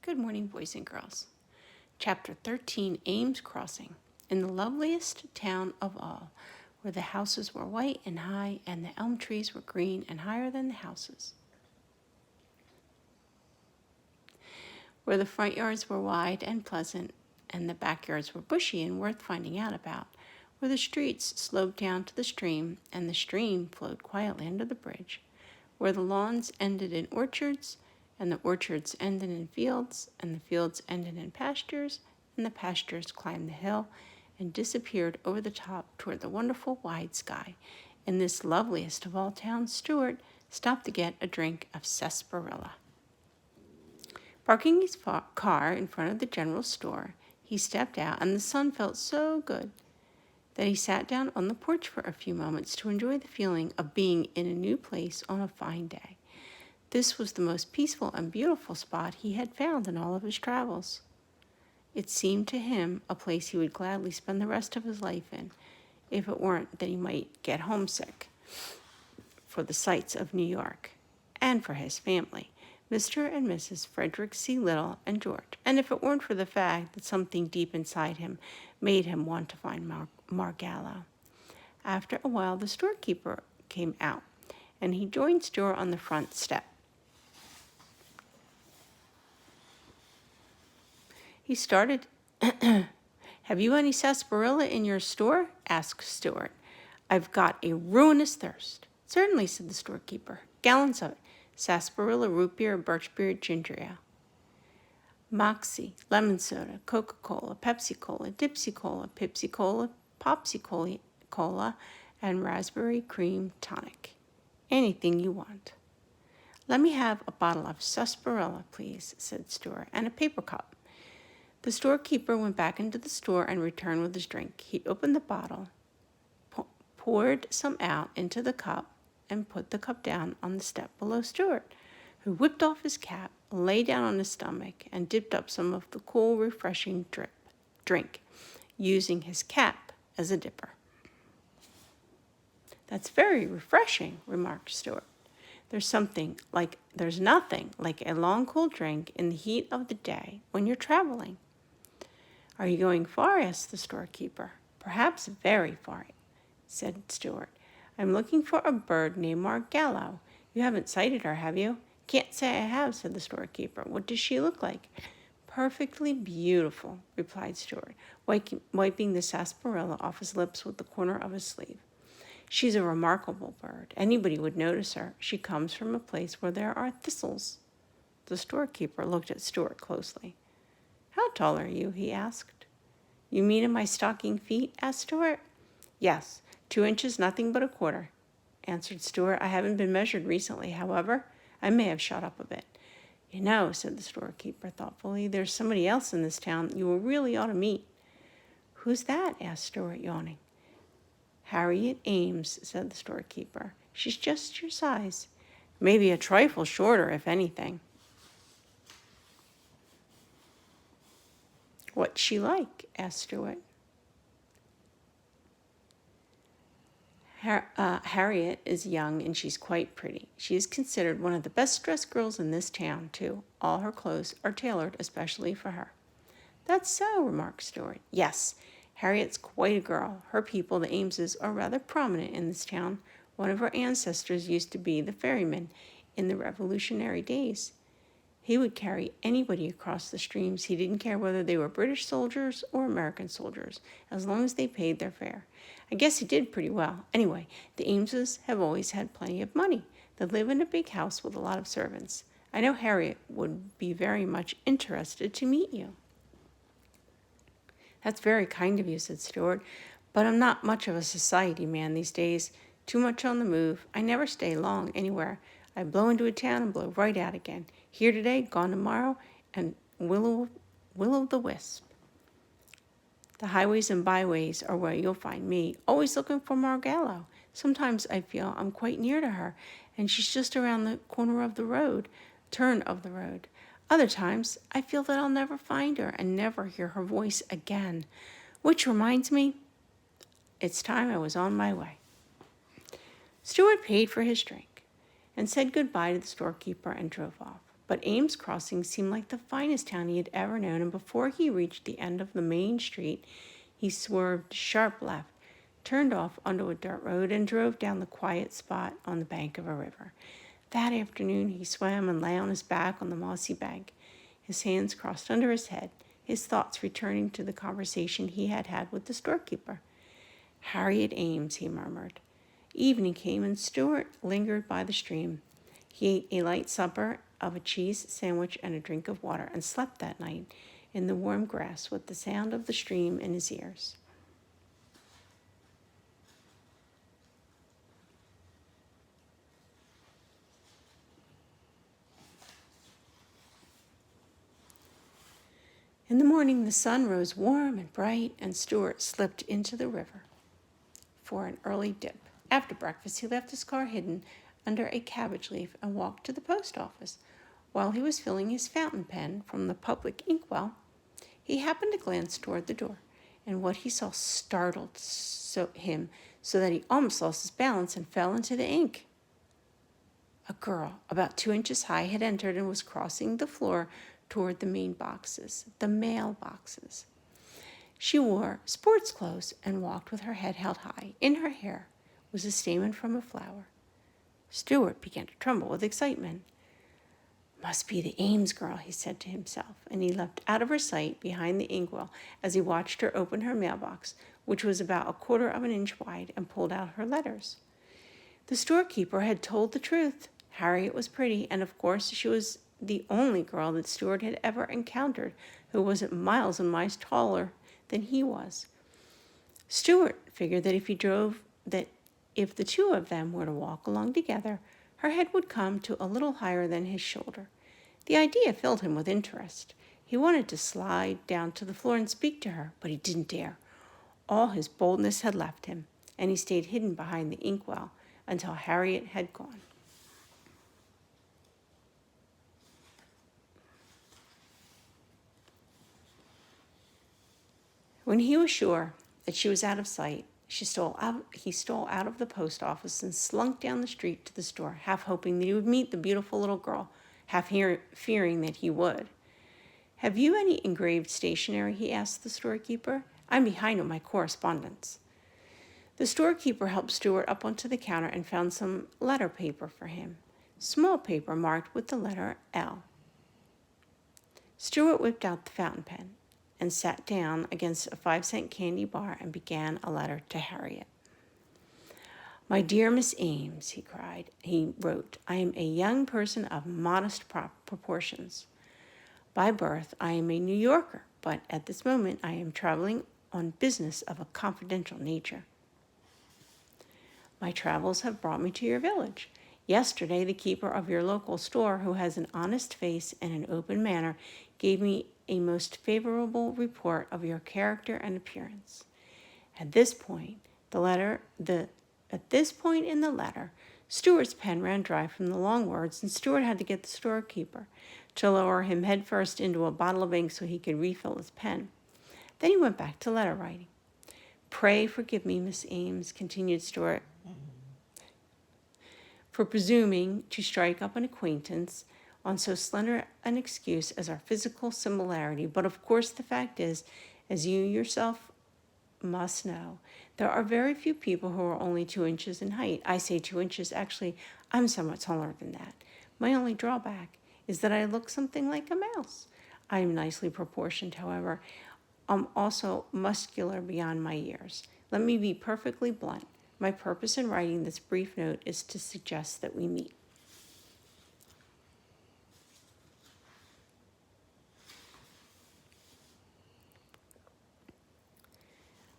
Good morning, boys and girls. Chapter 13, Ames Crossing. In the loveliest town of all, where the houses were white and high, and the elm trees were green and higher than the houses. Where the front yards were wide and pleasant, and the backyards were bushy and worth finding out about. Where the streets sloped down to the stream, and the stream flowed quietly under the bridge. Where the lawns ended in orchards, and the orchards ended in fields, and the fields ended in pastures, and the pastures climbed the hill and disappeared over the top toward the wonderful wide sky. In this loveliest of all towns, Stuart stopped to get a drink of sarsaparilla. Parking his car in front of the general store, he stepped out, and the sun felt so good that he sat down on the porch for a few moments to enjoy the feeling of being in a new place on a fine day. This was the most peaceful and beautiful spot he had found in all of his travels. It seemed to him a place he would gladly spend the rest of his life in, if it weren't that he might get homesick for the sights of New York, and for his family, Mr. and Mrs. Frederick C. Little and George, and if it weren't for the fact that something deep inside him made him want to find Margallo. After a while, the storekeeper came out, and he joined Stuart on the front step. He started, "Have you any sarsaparilla in your store?" asked Stuart. "I've got a ruinous thirst." "Certainly," said the storekeeper. "Gallons of it. Sarsaparilla, root beer, birch beer, ginger ale. Moxie, lemon soda, Coca-Cola, Pepsi-Cola, Dipsy-Cola, Pepsi-Cola, Popsy-Cola, and raspberry cream tonic. Anything you want." "Let me have a bottle of sarsaparilla, please," said Stuart, "and a paper cup." The storekeeper went back into the store and returned with his drink. He opened the bottle, poured some out into the cup, and put the cup down on the step below Stuart, who whipped off his cap, lay down on his stomach, and dipped up some of the cool, refreshing drink, using his cap as a dipper. "That's very refreshing," remarked Stuart. There's nothing like a long, cool drink in the heat of the day when you're traveling." "Are you going far?" asked the storekeeper. "Perhaps very far," said Stuart. "I'm looking for a bird named Margallo. You haven't sighted her, have you?" "Can't say I have," said the storekeeper. "What does she look like?" "Perfectly beautiful," replied Stuart, wiping the sarsaparilla off his lips with the corner of his sleeve. "She's a remarkable bird. Anybody would notice her. She comes from a place where there are thistles." The storekeeper looked at Stuart closely. "How tall are you?" he asked. "You mean in my stocking feet?" asked Stuart. "Yes, 2 inches, nothing but a quarter," answered Stuart. "I haven't been measured recently, however. I may have shot up a bit." "You know," said the storekeeper thoughtfully, "there's somebody else in this town you really ought to meet." "Who's that?" asked Stuart, yawning. "Harriet Ames," said the storekeeper. "She's just your size. Maybe a trifle shorter, if anything." "What's she like?" asked Stuart. Harriet is young, and she's quite pretty. She is considered one of the best-dressed girls in this town, too. All her clothes are tailored especially for her." "That's so," remarked Stuart. "Yes, Harriet's quite a girl. Her people, the Ameses, are rather prominent in this town. One of her ancestors used to be the ferryman in the Revolutionary days. He would carry anybody across the streams. He didn't care whether they were British soldiers or American soldiers, as long as they paid their fare. I guess he did pretty well. Anyway, the Ameses have always had plenty of money. They live in a big house with a lot of servants. I know Harriet would be very much interested to meet you." "That's very kind of you," said Stuart, "but I'm not much of a society man these days. Too much on the move. I never stay long anywhere. I blow into a town and blow right out again. Here today, gone tomorrow, and will-o'-the-wisp. The highways and byways are where you'll find me, always looking for Margallo. Sometimes I feel I'm quite near to her, and she's just around the turn of the road. Other times, I feel that I'll never find her and never hear her voice again. Which reminds me, it's time I was on my way." Stuart paid for his drink and said goodbye to the storekeeper and drove off. But Ames Crossing seemed like the finest town he had ever known, and before he reached the end of the main street, he swerved sharp left, turned off onto a dirt road, and drove down the quiet spot on the bank of a river. That afternoon he swam and lay on his back on the mossy bank, his hands crossed under his head, his thoughts returning to the conversation he had had with the storekeeper. "Harriet Ames," he murmured. Evening came, and Stuart lingered by the stream. He ate a light supper of a cheese sandwich and a drink of water, and slept that night in the warm grass with the sound of the stream in his ears. In the morning, the sun rose warm and bright, and Stuart slipped into the river for an early dip. After breakfast, he left his car hidden under a cabbage leaf and walked to the post office. While he was filling his fountain pen from the public inkwell, he happened to glance toward the door, and what he saw startled him so that he almost lost his balance and fell into the ink. A girl, about 2 inches high, had entered and was crossing the floor toward the main boxes, the mail boxes. She wore sports clothes and walked with her head held high. In her hair was a stamen from a flower. Stuart began to tremble with excitement. "Must be the Ames girl," he said to himself, and he leapt out of her sight behind the inkwell as he watched her open her mailbox, which was about 1/4 of an inch wide, and pulled out her letters. The storekeeper had told the truth. Harriet was pretty, and of course she was the only girl that Stuart had ever encountered who wasn't miles and miles taller than he was. Stuart figured that if the two of them were to walk along together, her head would come to a little higher than his shoulder. The idea filled him with interest. He wanted to slide down to the floor and speak to her, but he didn't dare. All his boldness had left him, and he stayed hidden behind the inkwell until Harriet had gone. When he was sure that she was out of sight, he stole out of the post office and slunk down the street to the store, half hoping that he would meet the beautiful little girl, half fearing that he would. "Have you any engraved stationery?" he asked the storekeeper. "I'm behind on my correspondence." The storekeeper helped Stuart up onto the counter and found some letter paper for him, small paper marked with the letter L. Stuart whipped out the fountain pen and sat down against a 5-cent candy bar and began a letter to Harriet. "My dear Miss Ames," he wrote, "I am a young person of modest proportions. By birth, I am a New Yorker, but at this moment I am traveling on business of a confidential nature. My travels have brought me to your village. Yesterday, the keeper of your local store, who has an honest face and an open manner, gave me a most favorable report of your character and appearance." At this point in the letter, Stuart's pen ran dry from the long words, and Stuart had to get the storekeeper to lower him headfirst into a bottle of ink so he could refill his pen. Then he went back to letter writing. "Pray forgive me, Miss Ames," continued Stuart, "for presuming to strike up an acquaintance on so slender an excuse as our physical similarity, but of course the fact is, as you yourself must know, there are very few people who are only 2 inches in height. I say 2 inches, actually, I'm somewhat taller than that. My only drawback is that I look something like a mouse. I am nicely proportioned, however. I'm also muscular beyond my years. Let me be perfectly blunt. My purpose in writing this brief note is to suggest that we meet.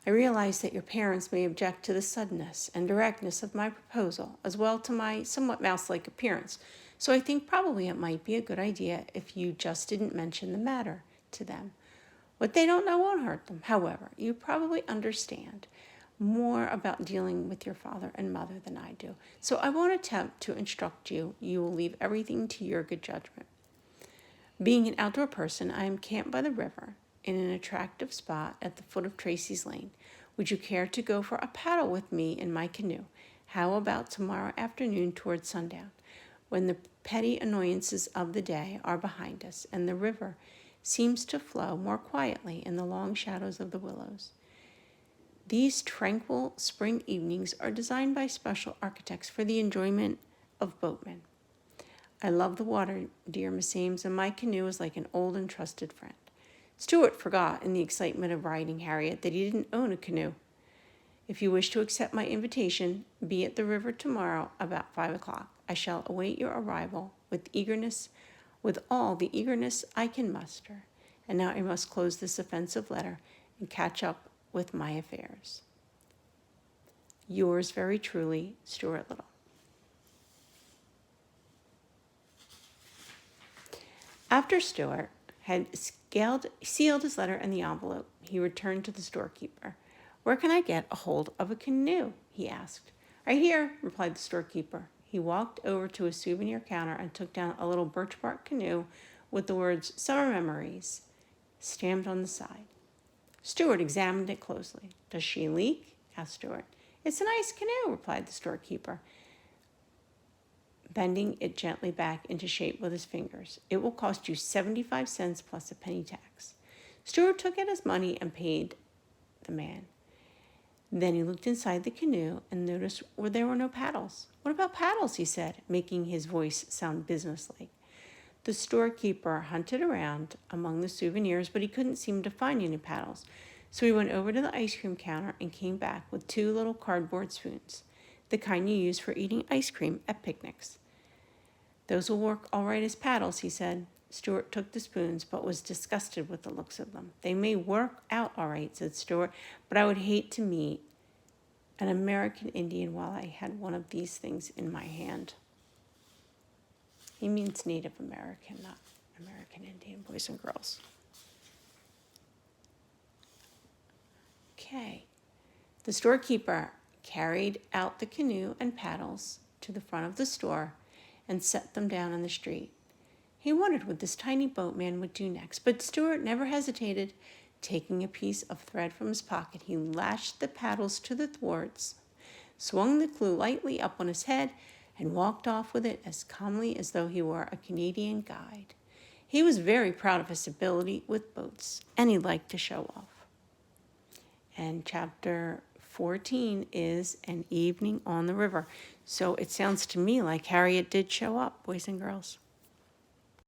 I realize that your parents may object to the suddenness and directness of my proposal, as well to my somewhat mouse-like appearance, so I think probably it might be a good idea if you just didn't mention the matter to them. What they don't know won't hurt them. However, you probably understand more about dealing with your father and mother than I do, so I won't attempt to instruct you. You will leave everything to your good judgment. Being an outdoor person, I am camped by the river in an attractive spot at the foot of Tracy's Lane. Would you care to go for a paddle with me in my canoe? How about tomorrow afternoon toward sundown? when the petty annoyances of the day are behind us and the river seems to flow more quietly in the long shadows of the willows. These tranquil spring evenings are designed by special architects for the enjoyment of boatmen. I love the water, dear Miss Ames, and my canoe is like an old and trusted friend. Stuart forgot in the excitement of riding Harriet that he didn't own a canoe. If you wish to accept my invitation, be at the river tomorrow about 5 o'clock. I shall await your arrival with all the eagerness I can muster. And now I must close this offensive letter and catch up with my affairs. Yours very truly, Stuart Little. After Stuart had sealed his letter in the envelope, he returned to the storekeeper. "Where can I get a hold of a canoe?" he asked. "Right here," replied the storekeeper. He walked over to a souvenir counter and took down a little birch bark canoe with the words "Summer Memories" stamped on the side. Stuart examined it closely. "Does she leak?" asked Stuart. "It's a nice canoe," replied the storekeeper, bending it gently back into shape with his fingers. "It will cost you 75 cents plus a penny tax." Stuart took out his money and paid the man. Then he looked inside the canoe and noticed where there were no paddles. "What about paddles?" he said, making his voice sound businesslike. The storekeeper hunted around among the souvenirs, but he couldn't seem to find any paddles. So he went over to the ice cream counter and came back with 2 little cardboard spoons, the kind you use for eating ice cream at picnics. "Those will work all right as paddles," he said. Stuart took the spoons, but was disgusted with the looks of them. "They may work out all right," said Stuart, "but I would hate to meet an American Indian while I had one of these things in my hand." He means Native American, not American Indian, boys and girls. Okay. The storekeeper carried out the canoe and paddles to the front of the store and set them down in the street. He wondered what this tiny boatman would do next, but Stuart never hesitated. Taking a piece of thread from his pocket, he lashed the paddles to the thwarts, swung the clew lightly up on his head, and walked off with it as calmly as though he were a Canadian guide. He was very proud of his ability with boats, and he liked to show off. And chapter 14 is An Evening on the River. So it sounds to me like Harriet did show up, boys and girls.